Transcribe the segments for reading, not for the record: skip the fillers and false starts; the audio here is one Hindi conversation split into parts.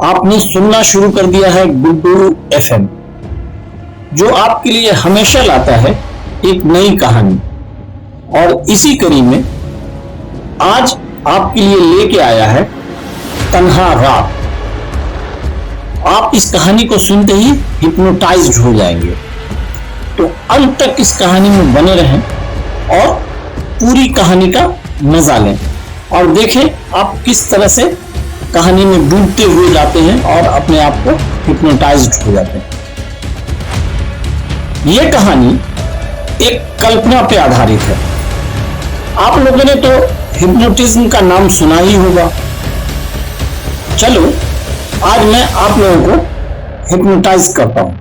आपने सुनना शुरू कर दिया है गुड्डू एफएम, जो आपके लिए हमेशा लाता है एक नई कहानी। और इसी कड़ी में आज आपके लिए लेके आया है तन्हा रात। आप इस कहानी को सुनते ही हिप्नोटाइज्ड हो जाएंगे, तो अंत तक इस कहानी में बने रहें और पूरी कहानी का मजा लें और देखें आप किस तरह से कहानी में डूबते हुए जाते हैं और अपने आप को हिप्नोटाइज्ड हो जाते हैं। यह कहानी एक कल्पना पे आधारित है। आप लोगों ने तो हिप्नोटिज्म का नाम सुना ही होगा। चलो आज मैं आप लोगों को हिप्नोटाइज करता हूं।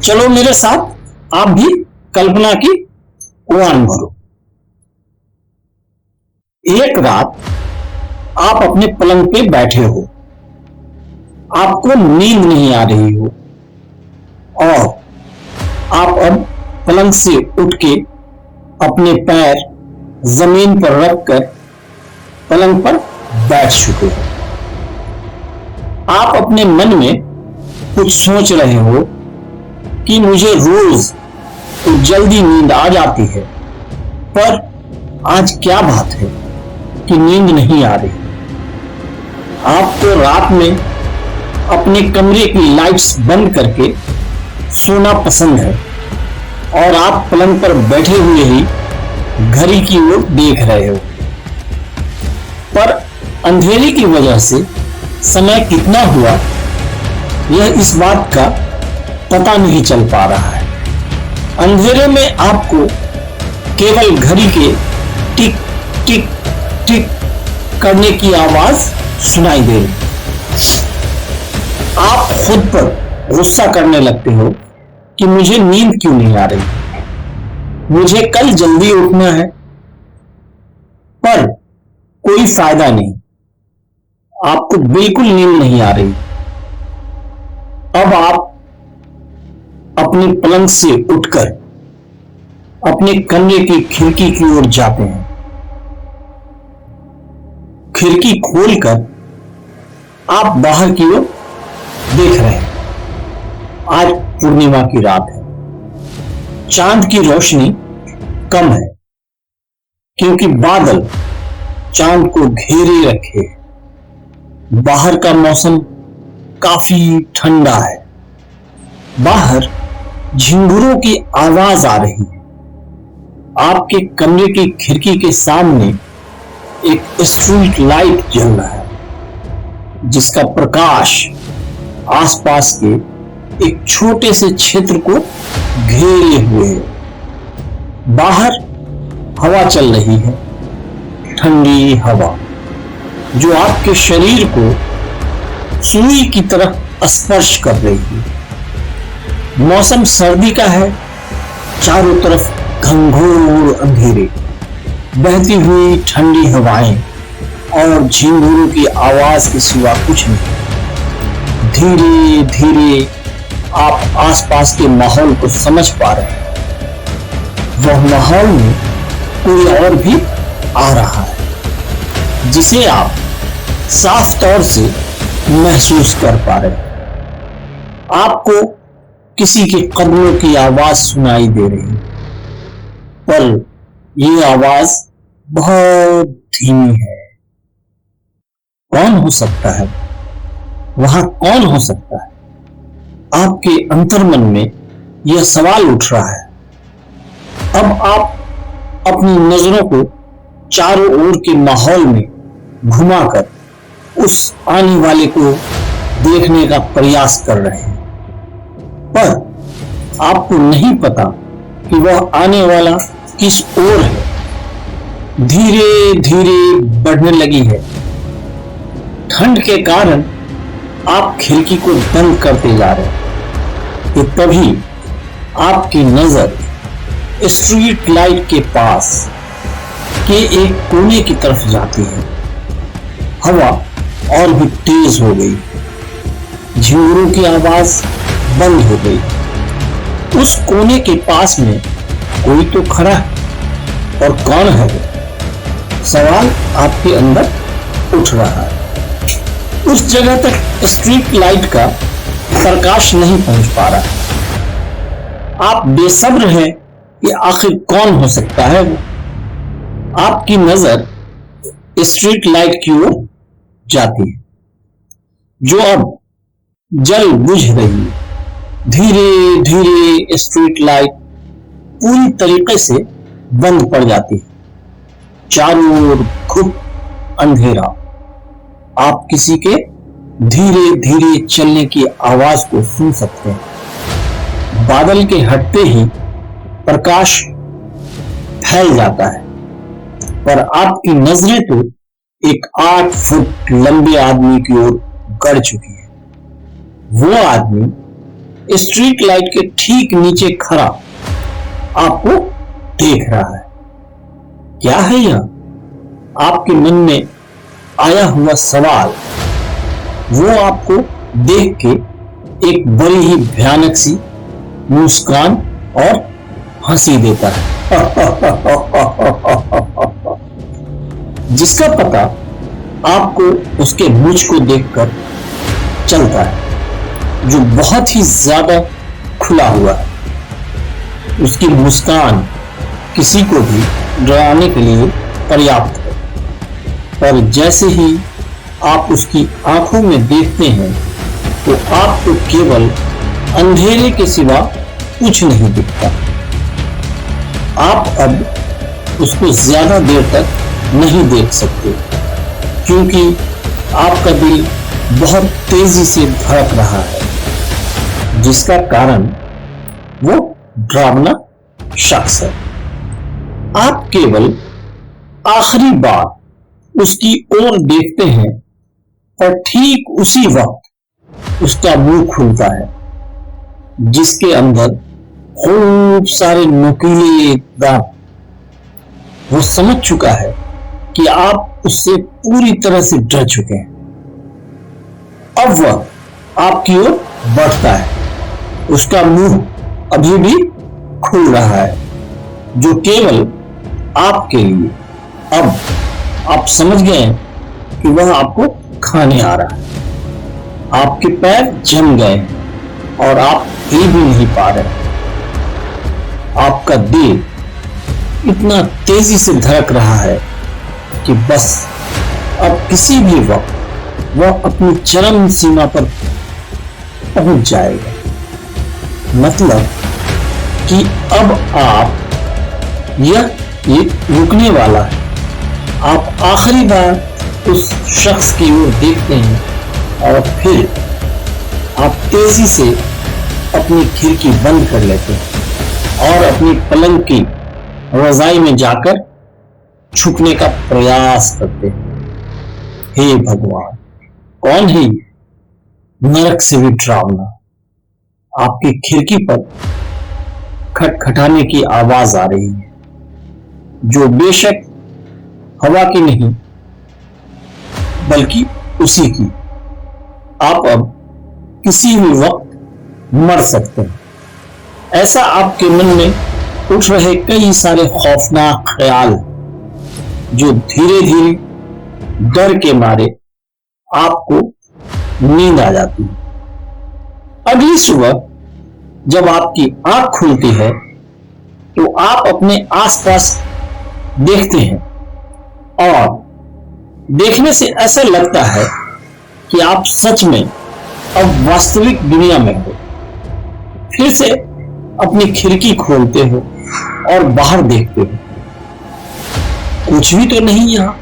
चलो मेरे साथ आप भी कल्पना की उड़ान भरो। एक रात आप अपने पलंग पे बैठे हो, आपको नींद नहीं आ रही हो और आप अब पलंग से उठ के अपने पैर जमीन पर रखकर पलंग पर बैठ चुके हो। आप अपने मन में कुछ सोच रहे हो कि मुझे रोज तो जल्दी नींद आ जाती है, पर आज क्या बात है कि नींद नहीं आ रही। आपको रात में अपने कमरे की लाइट्स बंद करके सोना पसंद है और आप पलंग पर बैठे हुए ही घड़ी की ओर देख रहे हो, पर अंधेरे की वजह से समय कितना हुआ यह इस बात का पता नहीं चल पा रहा है। अंधेरे में आपको केवल घड़ी के टिक टिक टिक करने की आवाज सुनाई दे रही। आप खुद पर गुस्सा करने लगते हो कि मुझे नींद क्यों नहीं आ रही, मुझे कल जल्दी उठना है, पर कोई फायदा नहीं, आपको बिल्कुल नींद नहीं आ रही। अब आप अपने पलंग से उठकर अपने कमरे की खिड़की की ओर जाते हैं। खिड़की खोलकर आप बाहर की ओर देख रहे हैं। आज पूर्णिमा की रात है, चांद की रोशनी कम है क्योंकि बादल चांद को घेरे रखे। बाहर का मौसम काफी ठंडा है। बाहर झिंगुरों की आवाज आ रही है। आपके कमरे की खिड़की के सामने एक स्ट्रीट लाइट जल रहा है, जिसका प्रकाश आसपास के एक छोटे से क्षेत्र को घेरे हुए है। बाहर हवा चल रही है, ठंडी हवा जो आपके शरीर को सुई की तरह स्पर्श कर रही है। मौसम सर्दी का है, चारों तरफ घंघोर अंधेरे, बहती हुई ठंडी हवाएं और झिंगुरों की आवाज के सिवा कुछ नहीं। धीरे धीरे आप आसपास के माहौल को समझ पा रहे हैं। वह माहौल में कोई और भी आ रहा है, जिसे आप साफ तौर से महसूस कर पा रहे हैं। आपको किसी के कदमों की आवाज सुनाई दे रही है, पर यह आवाज बहुत धीमी है। कौन हो सकता है वहां? कौन हो सकता है? आपके अंतर्मन में यह सवाल उठ रहा है। अब आप अपनी नजरों को चारों ओर के माहौल में घुमाकर उस आने वाले को देखने का प्रयास कर रहे हैं, पर आपको नहीं पता कि वह आने वाला किस ओर है। धीरे धीरे बढ़ने लगी है। ठंड के कारण आप खिड़की को बंद करते जा रहे हैं कि तभी आपकी नजर स्ट्रीट लाइट के पास के एक कोने की तरफ जाती है। हवा और भी तेज हो गई, झिंगुरों की आवाज बंद हो गई। उस कोने के पास में कोई तो खड़ा है, और कौन है वो? सवाल आपके अंदर उठ रहा है। उस जगह तक स्ट्रीट लाइट का प्रकाश नहीं पहुंच पा रहा है। आप बेसब्र हैं कि आखिर कौन हो सकता है वो। आपकी नजर स्ट्रीट लाइट की ओर जाती है जो अब जल बुझ रही है। धीरे धीरे स्ट्रीट लाइट पूरी तरीके से बंद पड़ जाती है। चारों ओर खूब अंधेरा। आप किसी के धीरे धीरे चलने की आवाज को सुन सकते हैं। बादल के हटते ही प्रकाश फैल जाता है, पर आपकी नजरें तो एक 8 फुट लंबे आदमी की ओर गड़ चुकी है। वो आदमी स्ट्रीट लाइट के ठीक नीचे खड़ा आपको देख रहा है। क्या है यह? आपके मन में आया हुआ सवाल। वो आपको देख के एक बड़ी ही भयानक सी मुस्कान और हंसी देता है जिसका पता आपको उसके मुंह को देखकर चलता है, जो बहुत ही ज्यादा खुला हुआ है। उसकी मुस्कान किसी को भी डराने के लिए पर्याप्त है, पर जैसे ही आप उसकी आंखों में देखते हैं तो आपको केवल अंधेरे के सिवा कुछ नहीं दिखता। आप अब उसको ज्यादा देर तक नहीं देख सकते, क्योंकि आपका दिल बहुत तेजी से धड़क रहा है, जिसका कारण वो डरावना शख्स है। आप केवल आखिरी बार उसकी ओर देखते हैं और ठीक उसी वक्त उसका मुंह खुलता है, जिसके अंदर खूब सारे नुकीले दांत। वो समझ चुका है कि आप उससे पूरी तरह से डर चुके हैं। अब वह आपकी ओर बढ़ता है। उसका मुंह अभी भी खुल रहा है, जो केवल आपके लिए। अब आप समझ गए कि वह आपको खाने आ रहा है। आपके पैर जम गए और आप हिल भी नहीं पा रहे। आपका दिल इतना तेजी से धड़क रहा है कि बस अब किसी भी वक्त वह अपनी चरम सीमा पर पहुंच जाएगा। मतलब कि अब आप यह रुकने वाला है। आप आखिरी बार उस शख्स की ओर देखते हैं और फिर आप तेजी से अपनी खिड़की बंद कर लेते हैं और अपनी पलंग की रजाई में जाकर छुपने का प्रयास करते हैं। हे भगवान, कौन है ये? नरक से भी डरावना। आपकी खिड़की पर खटखटाने की आवाज आ रही है, जो बेशक हवा की नहीं बल्कि उसी की। आप अब किसी भी वक्त मर सकते हैं। ऐसा आपके मन में उठ रहे कई सारे खौफनाक ख्याल, जो धीरे धीरे डर के मारे आपको नींद आ जाती है। अगली सुबह जब आपकी आंख खुलती है तो आप अपने आसपास देखते हैं और देखने से ऐसा लगता है कि आप सच में अब वास्तविक दुनिया में हो। फिर से अपनी खिड़की खोलते हो और बाहर देखते हो। कुछ भी तो नहीं यहां।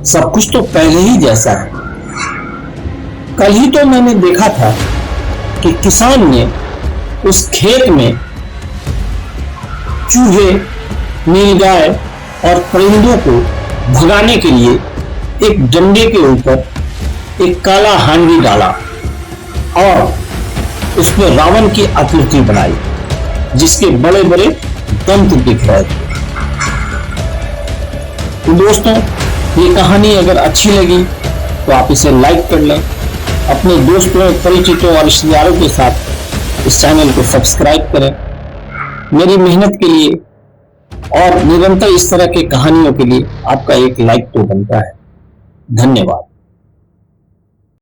सब कुछ तो पहले ही जैसा है। कल ही तो मैंने देखा था कि किसान ने उस खेत में चूहे, नीलगाय और परिंदों को भगाने के लिए एक डंडे के ऊपर एक काला हांडी डाला और उसमें रावण की आकृति बनाई, जिसके बड़े बड़े दंत दिख रहे थे। तो दोस्तों, ये कहानी अगर अच्छी लगी तो आप इसे लाइक कर लें। अपने दोस्तों, परिचितों और रिश्तेदारों के साथ इस चैनल को सब्सक्राइब करें। मेरी मेहनत के लिए और निरंतर इस तरह के कहानियों के लिए आपका एक लाइक तो बनता है। धन्यवाद।